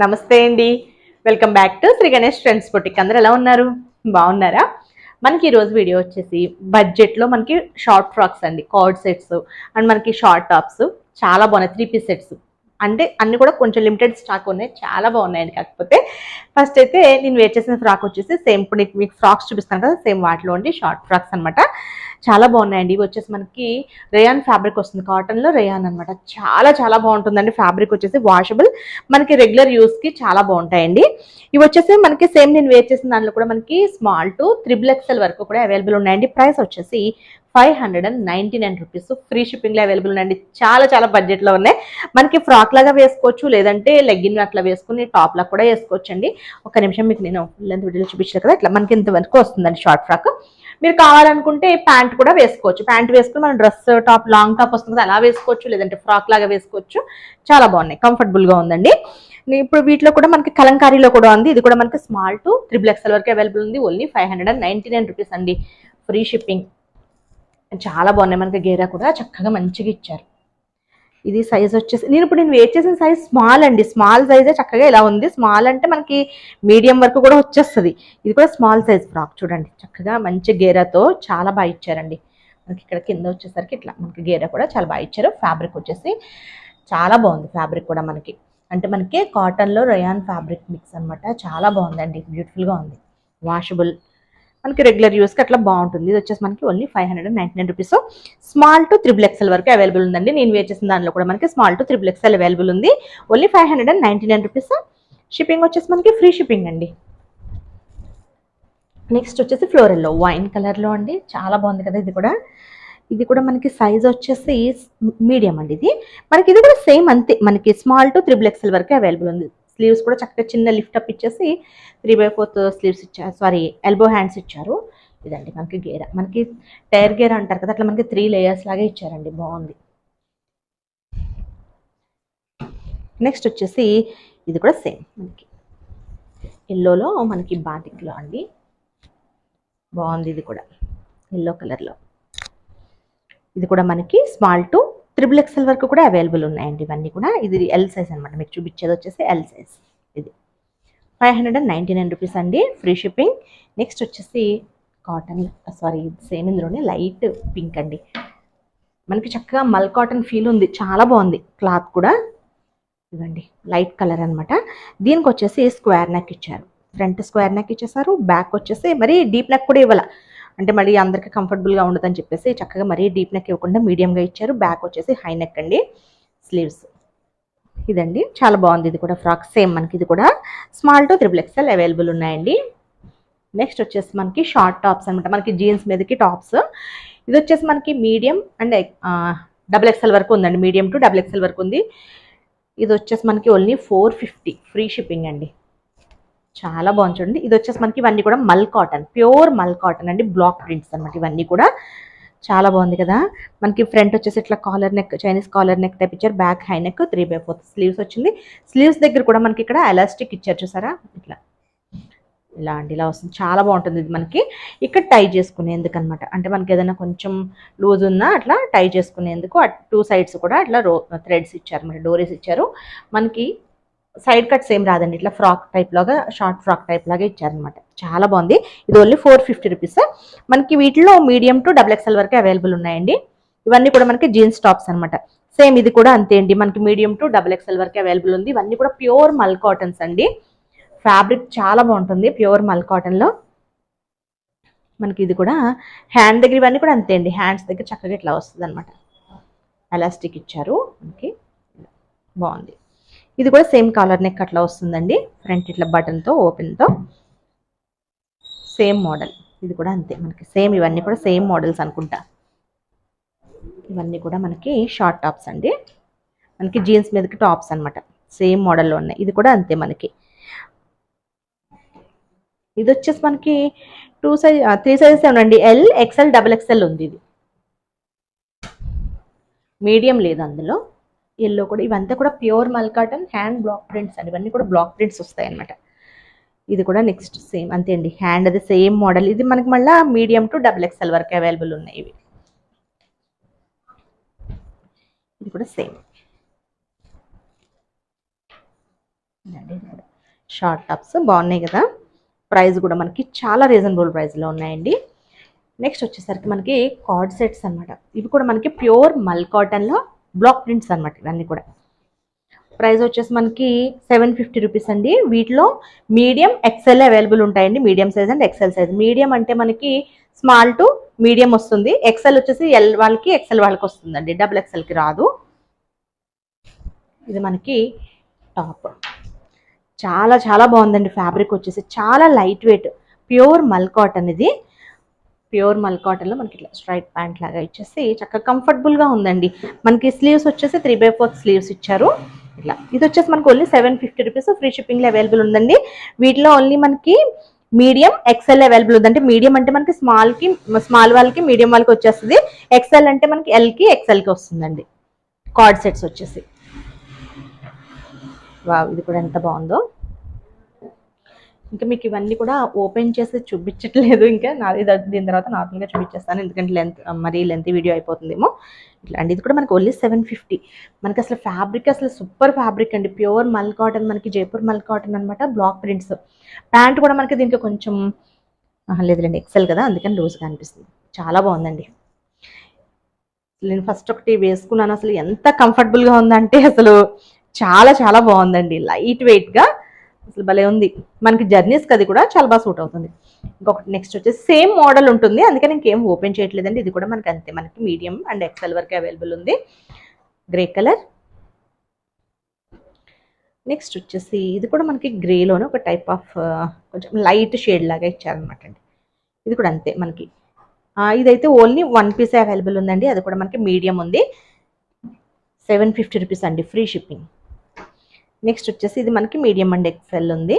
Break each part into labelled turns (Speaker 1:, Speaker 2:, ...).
Speaker 1: నమస్తే అండి, welcome back to Shri Ganesh trends boutique. అందరూ ఎలా ఉన్నారు? బాగున్నారా? మనకి ఈరోజు వీడియో వచ్చేసి బడ్జెట్లో మనకి షార్ట్ ఫ్రాక్స్ అండి, కార్డ్ సెట్స్ అండ్ మనకి షార్ట్ టాప్స్ చాలా బాగున్నాయి. 3 పీస్ సెట్స్ అంటే అన్ని కూడా కొంచెం లిమిటెడ్ స్టాక్ ఉన్నాయి, చాలా బాగున్నాయండి. కాకపోతే ఫస్ట్ అయితే నేను వేర్ చేసిన ఫ్రాక్ వచ్చేసి సేమ్, ఇప్పుడు మీకు ఫ్రాక్స్ చూపిస్తాను కదా, సేమ్ వాటిలో ఉండి షార్ట్ ఫ్రాక్స్ అనమాట. చాలా బాగున్నాయండి. ఇవి వచ్చేసి మనకి రేయాన్ ఫ్యాబ్రిక్ వస్తుంది, కాటన్లో రేయాన్ అనమాట. చాలా చాలా బాగుంటుందండి. ఫ్యాబ్రిక్ వచ్చేసి వాషబుల్, మనకి రెగ్యులర్ యూస్కి చాలా బాగుంటాయండి. ఇవి వచ్చేసి మనకి సేమ్ నేను వేర్ చేసిన దాంట్లో కూడా మనకి స్మాల్ టు XXL వరకు కూడా అవైలబుల్ ఉన్నాయండి. ప్రైస్ వచ్చేసి 599 రూపీస్. ఫ్రీ షిప్పింగ్లో అవైలబుల్ ఉన్నాయండి. చాలా చాలా బడ్జెట్లో ఉన్నాయి. మనకి ఫ్రాక్ లాగా వేసుకోవచ్చు, లేదంటే లెగ్గిన్ అట్లా వేసుకుని టాప్ లాగా కూడా వేసుకోవచ్చు అండి. ఒక నిమిషం మీకు నేను లెంత్ వీడియోలో చూపించాను కదా, ఇట్లా మనకి ఇంతవరకు వస్తుందండి షార్ట్ ఫ్రాక్. మీరు కావాలనుకుంటే ప్యాంట్ కూడా వేసుకోవచ్చు. ప్యాంట్ వేసుకుని మనం డ్రెస్ టాప్, లాంగ్ టాప్ వస్తుంది కదా, అలా వేసుకోవచ్చు, లేదంటే ఫ్రాక్ లాగా వేసుకోవచ్చు. చాలా బాగున్నాయి, కంఫర్టబుల్గా ఉందండి. ఇప్పుడు వీటిలో కూడా మనకి కలంకారీలో కూడా ఉంది. ఇది కూడా మనకి స్మాల్ టు XXL వరకు అవైలబుల్ ఉంది. ఓన్లీ 599 రూపీస్ అండి, ఫ్రీ షిప్పింగ్. చాలా బాగున్నాయి. మనకి గేరా కూడా చక్కగా మంచిగా ఇచ్చారు. ఇది సైజ్ వచ్చేసి నేను వేర్ చేసిన సైజ్ స్మాల్ అండి, స్మాల్ సైజే చక్కగా ఇలా ఉంది. స్మాల్ అంటే మనకి మీడియం వరకు కూడా వచ్చేస్తుంది. ఇది కూడా స్మాల్ సైజ్ ఫ్రాక్ చూడండి, చక్కగా మంచి గేరాతో చాలా బాగా ఇచ్చారండి. మనకి ఇక్కడ కింద వచ్చేసరికి ఇట్లా మనకి గేరా కూడా చాలా బాగా ఇచ్చారు. ఫ్యాబ్రిక్ వచ్చేసి చాలా బాగుంది. ఫ్యాబ్రిక్ కూడా మనకి అంటే మనకి కాటన్లో రేయాన్ ఫ్యాబ్రిక్ మిక్స్ అనమాట. చాలా బాగుందండి, బ్యూటిఫుల్గా ఉంది. వాషబుల్, మనకి రెగ్యులర్ యూస్కి అట్లా బాగుంటుంది. ఇది వచ్చేసి మనకి only 599 rupees. Small to XXL వరకు అవైలబుల్ ఉందండి. నేను వేర్ చేసిన దాంట్లో కూడా మనకి స్మాల్ టు XXL అవైలబుల్ ఉంది. Only 599 rupees. షిప్పింగ్ వచ్చేసి మనకి ఫ్రీ షిప్పింగ్ అండి. నెక్స్ట్ వచ్చేసి ఫ్లోరల్లో వైన్ కలర్లో అండి, చాలా బాగుంది కదా. ఇది కూడా మనకి సైజ్ వచ్చేసి మీడియం అండి. ఇది కూడా సేమ్ అంతే, మనకి స్మాల్ టు XXL వరకు అవైలబుల్ ఉంది. స్లీవ్స్ కూడా చక్కగా చిన్న లిఫ్ట్ అప్ ఇచ్చేసి 3/4 స్లీవ్స్ ఇచ్చారు, సారీ ఎల్బో హ్యాండ్స్ ఇచ్చారు. ఇదండి మనకి గేరా, మనకి టైర్ గేరా అంటారు కదా, అట్లా మనకి 3 లేయర్స్ లాగా ఇచ్చారండి, బాగుంది. నెక్స్ట్ వచ్చేసి ఇది కూడా సేమ్ మనకి ఎల్లోలో మనకి బాటిక్లో అండి, బాగుంది. ఇది కూడా ఎల్లో కలర్లో. ఇది కూడా మనకి స్మాల్ టు XXL వరకు కూడా అవైలబుల్ ఉన్నాయండి. ఇవన్నీ కూడా ఇది ఎల్ సైజ్ అనమాట. మీకు చూపించేది వచ్చేసి ఎల్ సైజ్. ఇది 599 రూపీస్ అండి, ఫ్రీ షిప్పింగ్. నెక్స్ట్ వచ్చేసి కాటన్, సారీ సేమ్ ఇందులోనే లైట్ పింక్ అండి. మనకి చక్కగా మల్ కాటన్ ఫీల్ ఉంది, చాలా బాగుంది. క్లాత్ కూడా ఇవ్వండి లైట్ కలర్ అనమాట. దీనికి వచ్చేసి స్క్వేర్ నెక్ ఇచ్చారు. ఫ్రంట్ స్క్వేర్ నెక్ ఇచ్చేసారు, బ్యాక్ వచ్చేసి మరీ డీప్ నెక్ కూడా ఇవ్వాలి, అంటే మళ్ళీ అందరికీ కంఫర్టబుల్గా ఉండదని చెప్పేసి చక్కగా మరీ డీప్ నెక్ ఇవ్వకుండా మీడియంగా ఇచ్చారు. బ్యాక్ వచ్చేసి హై నెక్ అండి. స్లీవ్స్ ఇదండి, చాలా బాగుంది. ఇది కూడా ఫ్రాక్ సేమ్ మనకి, ఇది కూడా స్మాల్ టు XXL అవైలబుల్ ఉన్నాయండి. నెక్స్ట్ వచ్చేసి మనకి షార్ట్ టాప్స్ అనమాట, మనకి జీన్స్ మీదకి టాప్స్. ఇది వచ్చేసి మనకి మీడియం అండ్ XXL వరకు ఉందండి, మీడియం టు XXL వరకు ఉంది. ఇది వచ్చేసి మనకి ఓన్లీ 450, ఫ్రీ షిప్పింగ్ అండి. చాలా బాగుంది చూడండి. ఇది వచ్చేసి మనకి ఇవన్నీ కూడా మల్ కాటన్, ప్యూర్ మల్ కాటన్ అండి, బ్లాక్ ప్రింట్స్ అనమాట. ఇవన్నీ కూడా చాలా బాగుంది కదా. మనకి ఫ్రంట్ వచ్చేసి ఇట్లా collar neck, Chinese collar neck type ఇచ్చారు. బ్యాక్ హై నెక్, 3/4 స్లీవ్స్ వచ్చింది. స్లీవ్స్ దగ్గర కూడా మనకి ఇక్కడ ఎలాస్టిక్ ఇచ్చారు, చూసారా? ఇట్లా ఇలా అండి, ఇలా వస్తుంది. చాలా బాగుంటుంది. ఇది మనకి ఇక్కడ టై చేసుకునేందుకు అనమాట, అంటే మనకి ఏదైనా కొంచెం లూజ్ ఉన్నా అట్లా టై చేసుకునేందుకు 2 సైడ్స్ కూడా అట్లా థ్రెడ్స్ ఇచ్చారు, మరి డోరీస్ ఇచ్చారు. మనకి సైడ్ కట్స్ ఏం రాదండి, ఇట్లా ఫ్రాక్ టైప్ లాగా, షార్ట్ ఫ్రాక్ టైప్ లాగా ఇచ్చారనమాట. చాలా బాగుంది. ఇది ఓన్లీ 450 రూపీస్. మనకి వీటిలో మీడియం టు XXL వరకు అవైలబుల్ ఉన్నాయండి. ఇవన్నీ కూడా మనకి జీన్స్ టాప్స్ అనమాట. సేమ్ ఇది కూడా అంతే అండి, మనకి మీడియం టు XXL వరకు అవైలబుల్ ఉంది. ఇవన్నీ కూడా ప్యూర్ మల్ కాటన్స్ అండి. ఫ్యాబ్రిక్ చాలా బాగుంటుంది, ప్యూర్ మల్ కాటన్లో. మనకి ఇది కూడా హ్యాండ్ దగ్గర, ఇవన్నీ కూడా అంతే అండి. హ్యాండ్స్ దగ్గర చక్కగా ఇట్లా వస్తుంది అనమాట, ఎలాస్టిక్ ఇచ్చారు మనకి, బాగుంది. ఇది కూడా సేమ్ కాలర్ నెక్ అట్లా వస్తుందండి. ఫ్రంట్ ఇట్లా బటన్తో, ఓపెన్తో సేమ్ మోడల్. ఇది కూడా అంతే మనకి సేమ్, ఇవన్నీ కూడా సేమ్ మోడల్స్ అనుకుంటా. ఇవన్నీ కూడా మనకి షార్ట్ టాప్స్ అండి, మనకి జీన్స్ మీదకి టాప్స్ అనమాట. సేమ్ మోడల్లో ఉన్నాయి. ఇది కూడా అంతే మనకి. ఇది వచ్చేసి మనకి 3 సైజెస్ ఉందండి, ఎల్, XL, XXL ఉంది. ఇది మీడియం లేదు అందులో. ఎల్లో కూడా, ఇవంతా కూడా ప్యూర్ మల్ కాటన్, హ్యాండ్ బ్లాక్ ప్రింట్స్ అండి. ఇవన్నీ కూడా బ్లాక్ ప్రింట్స్ వస్తాయి అనమాట. ఇది కూడా నెక్స్ట్ సేమ్ అంతే అండి, హ్యాండ్ అది సేమ్ మోడల్. ఇది మనకి మళ్ళీ మీడియం టు XXL వరకు అవైలబుల్ ఉన్నాయి. ఇవి ఇది కూడా సేమ్ షార్ట్ టాప్స్ బాగున్నాయి కదా. ప్రైస్ కూడా మనకి చాలా రీజనబుల్ ప్రైస్లో ఉన్నాయండి. నెక్స్ట్ వచ్చేసరికి మనకి కార్డ్ సెట్స్ అనమాట. ఇవి కూడా మనకి ప్యూర్ మల్ కాటన్లో బ్లాక్ ప్రింట్స్ అనమాట. ఇవన్నీ కూడా ప్రైస్ వచ్చేసి మనకి 750 రూపీస్ అండి. వీటిలో మీడియం ఎక్సెల్ అవైలబుల్ ఉంటాయండి. Medium size and XL size. Medium అంటే మనకి స్మాల్ టు మీడియం వస్తుంది. ఎక్సెల్ వచ్చేసి ఎల్ వాళ్ళకి ఎక్సెల్ వాళ్ళకి వస్తుందండి, డబుల్ ఎక్సెల్కి రాదు. ఇది మనకి టాప్ చాలా చాలా బాగుందండి. ఫ్యాబ్రిక్ వచ్చేసి చాలా లైట్ వెయిట్ ప్యూర్ మల్ కాటన్. ఇది ప్యూర్ మల్ కాటన్లో మనకి ఇట్లా స్ట్రైట్ ప్యాంట్ లాగా ఇచ్చేసి చక్కగా కంఫర్టబుల్గా ఉందండి. మనకి స్లీవ్స్ వచ్చేసి 3/4 స్లీవ్స్ ఇచ్చారు. ఇట్లా ఇది వచ్చేసి మనకి ఓన్లీ 750 రూపీస్ ఫ్రీ షిప్పింగ్లో అవైలబుల్ ఉందండి. వీటిలో ఓన్లీ మనకి మీడియం ఎక్సెల్ అవైలబుల్ ఉంది. అంటే మీడియం అంటే మనకి స్మాల్ వాళ్ళకి మీడియం వాళ్ళకి వచ్చేస్తుంది. ఎక్సెల్ అంటే మనకి ఎల్కి ఎక్సెల్కి వస్తుందండి. కార్డ్ సెట్స్ వచ్చేసి వావ్, ఇది కూడా ఎంత బాగుందో. ఇంకా మీకు ఇవన్నీ కూడా ఓపెన్ చేసి చూపించట్లేదు. ఇంకా దీని తర్వాత నార్మల్గా చూపించేస్తాను, ఎందుకంటే మరీ లెంత్ వీడియో అయిపోతుందేమో. ఇట్లా అండి. ఇది కూడా మనకి ఓన్లీ 750. మనకి అసలు ఫ్యాబ్రిక్ అసలు సూపర్ ఫ్యాబ్రిక్ అండి. ప్యూర్ మల్ కాటన్, మనకి జైపూర్ మల్ కాటన్ అనమాట. Block prints. ప్యాంట్ కూడా మనకి దీనికి కొంచెం లేదులేండి ఎక్సెల్ కదా, అందుకని లూజ్గా అనిపిస్తుంది. చాలా బాగుందండి. నేను ఫస్ట్ ఒకటి వేసుకున్నాను, అసలు ఎంత కంఫర్టబుల్గా ఉందంటే అసలు చాలా చాలా బాగుందండి. లైట్ వెయిట్గా అసలు భలే ఉంది. మనకి జర్నీస్కి అది కూడా చాలా బాగా సూట్ అవుతుంది. ఇంకొకటి నెక్స్ట్ వచ్చేసి సేమ్ మోడల్ ఉంటుంది, అందుకని ఇంకేం ఓపెన్ చేయట్లేదండి. ఇది కూడా మనకి అంతే, మనకి మీడియం అండ్ ఎక్సెల్ వరకు అవైలబుల్ ఉంది. Grey colour. నెక్స్ట్ వచ్చేసి ఇది కూడా మనకి గ్రేలోనే ఒక టైప్ ఆఫ్ కొంచెం లైట్ షేడ్ లాగా ఇచ్చారనమాట అండి. ఇది కూడా అంతే మనకి. ఇదైతే ఓన్లీ 1 పీసే అవైలబుల్ ఉందండి. అది కూడా మనకి మీడియం ఉంది. 750 రూపీస్ అండి, ఫ్రీ షిప్పింగ్. నెక్స్ట్ వచ్చేసి ఇది మనకి మీడియం అండ్ ఎక్సెల్ ఉంది.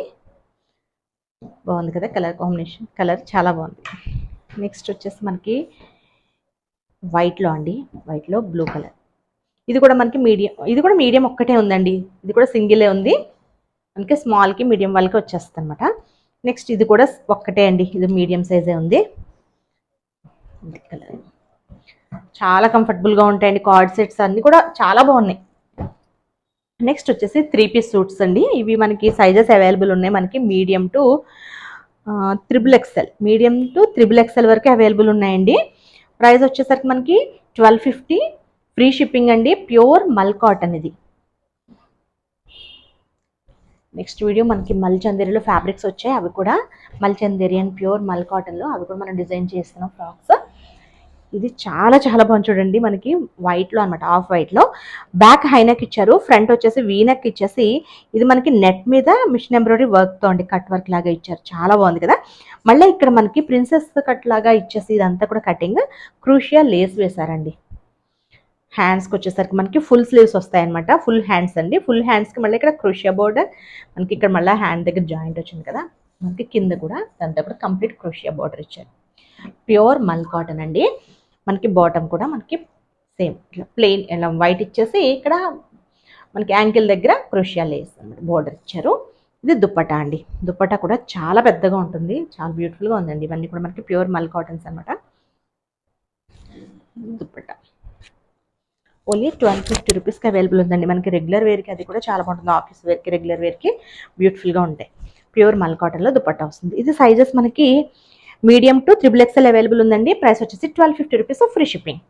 Speaker 1: బాగుంది కదా కలర్ కాంబినేషన్, కలర్ చాలా బాగుంది. నెక్స్ట్ వచ్చేసి మనకి వైట్లో అండి, వైట్లో బ్లూ కలర్. ఇది కూడా మనకి మీడియం, ఇది కూడా మీడియం ఒక్కటే ఉందండి. ఇది కూడా సింగిలే ఉంది, మనకి స్మాల్కి మీడియం వాళ్ళకి వచ్చేస్తుంది అనమాట. నెక్స్ట్ ఇది కూడా ఒక్కటే అండి, ఇది మీడియం సైజే ఉంది. కలర్ చాలా కంఫర్టబుల్గా ఉంటాయండి. కార్డ్ సెట్స్ అన్నీ కూడా చాలా బాగున్నాయి. నెక్స్ట్ వచ్చేసి 3 పీస్ సూట్స్ అండి. ఇవి మనకి సైజెస్ అవైలబుల్ ఉన్నాయి. మనకి medium to XXL, medium to XXL వరకు అవైలబుల్ ఉన్నాయండి. ప్రైస్ వచ్చేసరికి మనకి 1250 ఫ్రీ షిప్పింగ్ అండి. ప్యూర్ మల్ కాటన్ ఇది. నెక్స్ట్ వీడియో మనకి మల్ చందేరిలో ఫ్యాబ్రిక్స్ వచ్చాయి. అవి కూడా మల్ చందేరి అండ్ ప్యూర్ మల్ కాటన్లో అవి కూడా మనం డిజైన్ చేస్తున్నాం ఫ్రాక్స్. ఇది చాలా చాలా బాగుంది చూడండి. మనకి వైట్లో అనమాట, ఆఫ్ వైట్లో. బ్యాక్ హైనెక్ ఇచ్చారు, ఫ్రంట్ వచ్చేసి వీనెక్ ఇచ్చేసి ఇది మనకి నెట్ మీద మిషన్ ఎంబ్రాయిడరీ వర్క్తో అండి, కట్ వర్క్ లాగా ఇచ్చారు. చాలా బాగుంది కదా. మళ్ళీ ఇక్కడ మనకి ప్రిన్సెస్ కట్ లాగా ఇచ్చేసి ఇదంతా కూడా కటింగ్ క్రూషియా లేస్ వేశారండి. హ్యాండ్స్కి వచ్చేసరికి మనకి ఫుల్ స్లీవ్స్ వస్తాయన్నమాట. ఫుల్ హ్యాండ్స్ అండి. ఫుల్ హ్యాండ్స్కి మళ్ళీ ఇక్కడ క్రూషియా బోర్డర్, మనకి ఇక్కడ మళ్ళీ హ్యాండ్ దగ్గర జాయింట్ వచ్చింది కదా, మనకి కింద కూడా దాంతో కూడా కంప్లీట్ క్రూషియా బోర్డర్ ఇచ్చారు. ప్యూర్ మల్ కాటన్ అండి. మనకి బాటమ్ కూడా మనకి సేమ్ ఇట్లా ప్లెయిన్ ఇలా వైట్ ఇచ్చేసి ఇక్కడ మనకి యాంకిల్ దగ్గర క్రూషియా లేస్ అన్నమాట బోర్డర్ ఇచ్చారు. ఇది దుప్పటా అండి. దుప్పటా కూడా చాలా పెద్దగా ఉంటుంది, చాలా బ్యూటిఫుల్గా ఉందండి. ఇవన్నీ కూడా మనకి ప్యూర్ మల్ కాటన్స్ అనమాట. దుప్పటా ఓన్లీ 1250 రూపీస్కి అవైలబుల్ ఉందండి. మనకి రెగ్యులర్ వేర్కి అది కూడా చాలా బాగుంటుంది. ఆఫీస్ వేర్కి, రెగ్యులర్ వేర్కి బ్యూటిఫుల్గా ఉంటాయి. ప్యూర్ మల్ కాటన్లో దుప్పటా వస్తుంది. ఇది సైజెస్ మనకి మీడియం టు XXL అవైలబుల్ ఉందండి. ప్రైస్ వచ్చేసి 1250 రూపీస్ ఫ్రీ షిప్పింగ్.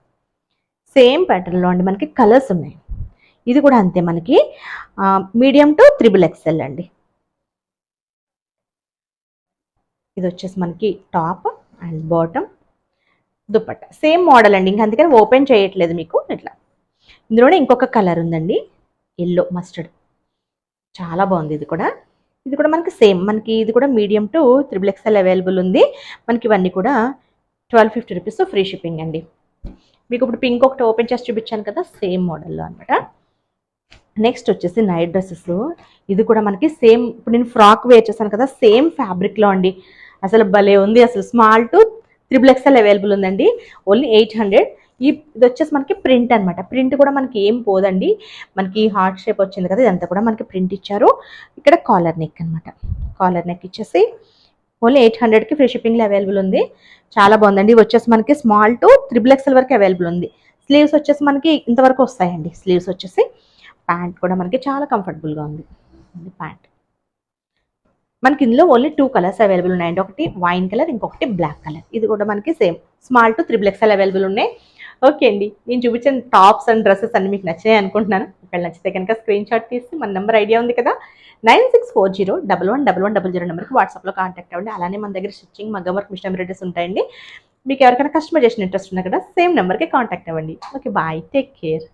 Speaker 1: సేమ్ ప్యాటర్న్లో అండి మనకి కలర్స్ ఉన్నాయి. ఇది కూడా అంతే, మనకి మీడియం టు XXL అండి. ఇది వచ్చేసి మనకి top and bottom, dupatta same model అండి. ఇంకా అందుకని ఓపెన్ చేయట్లేదు మీకు. ఇట్లా ఇందులోనే ఇంకొక కలర్ ఉందండి, ఎల్లో మస్టర్డ్. చాలా బాగుంది ఇది కూడా. ఇది కూడా మనకి సేమ్, మనకి ఇది కూడా మీడియం టు XXL అవైలబుల్ ఉంది. మనకి ఇవన్నీ కూడా 1250 రూపీస్ ఫ్రీ షిప్పింగ్ అండి. మీకు ఇప్పుడు పింక్ ఒకటి ఓపెన్ చేసి చూపించాను కదా, సేమ్ మోడల్లో అనమాట. నెక్స్ట్ వచ్చేసి నైట్ డ్రెస్సెస్. ఇది కూడా మనకి సేమ్, ఇప్పుడు నేను ఫ్రాక్ వేర్ చేశాను కదా, సేమ్ ఫ్యాబ్రిక్లో అండి. అసలు భలే ఉంది. అసలు స్మాల్ టు XXL అవైలబుల్ ఉందండి. ఓన్లీ 800. ఇది వచ్చేసి మనకి ప్రింట్ అనమాట. ప్రింట్ కూడా మనకి ఏం పోదండి. మనకి హార్ట్ షేప్ వచ్చింది కదా, ఇదంతా కూడా మనకి ప్రింట్ ఇచ్చారు. ఇక్కడ కాలర్ నెక్ అనమాట. కాలర్ నెక్ ఇచ్చేసి ఓన్లీ 800కి ఫ్రీ షిప్పింగ్లో అవైలబుల్ ఉంది. చాలా బాగుందండి. ఇవి వచ్చేసి మనకి స్మాల్ టు XXL వరకు అవైలబుల్ ఉంది. స్లీవ్స్ వచ్చేసి మనకి ఇంతవరకు వస్తాయండి. స్లీవ్స్ వచ్చేసి ప్యాంట్ కూడా మనకి చాలా కంఫర్టబుల్గా ఉంది. ప్యాంట్ మనకి ఇందులో ఓన్లీ 2 కలర్స్ అవైలబుల్ ఉన్నాయండి. ఒకటి వైన్ కలర్, ఇంకొకటి బ్లాక్ కలర్. ఇది కూడా మనకి same small to 3XL available ఉన్నాయి. ఓకే అండి, నేను చూపించిన టాప్స్ అండ్ డ్రెస్సెస్ అన్ని మీకు నచ్చినాయి అనుకుంటున్నాను. ఇక్కడ నచ్చితే కనుక స్క్రీన్ షాట్ తీసి మన నెంబర్ ఐడియా ఉంది కదా, 9640111100 నెంబర్కి వాట్సాప్లో కాంటాక్ట్ అవ్వండి. అలానే మన దగ్గర స్టిచ్చింగ్, మగ్గం వర్క్, మిషన్ ఎంబ్రాయిడరీస్ ఉంటాయండి. మీకు ఎవరికైనా కస్టమైజేషన్ ఇంట్రెస్ట్ ఉన్నా కదా సేమ్ నెంబర్కి కాంటాక్ట్ అవ్వండి. Okay, bye, take care.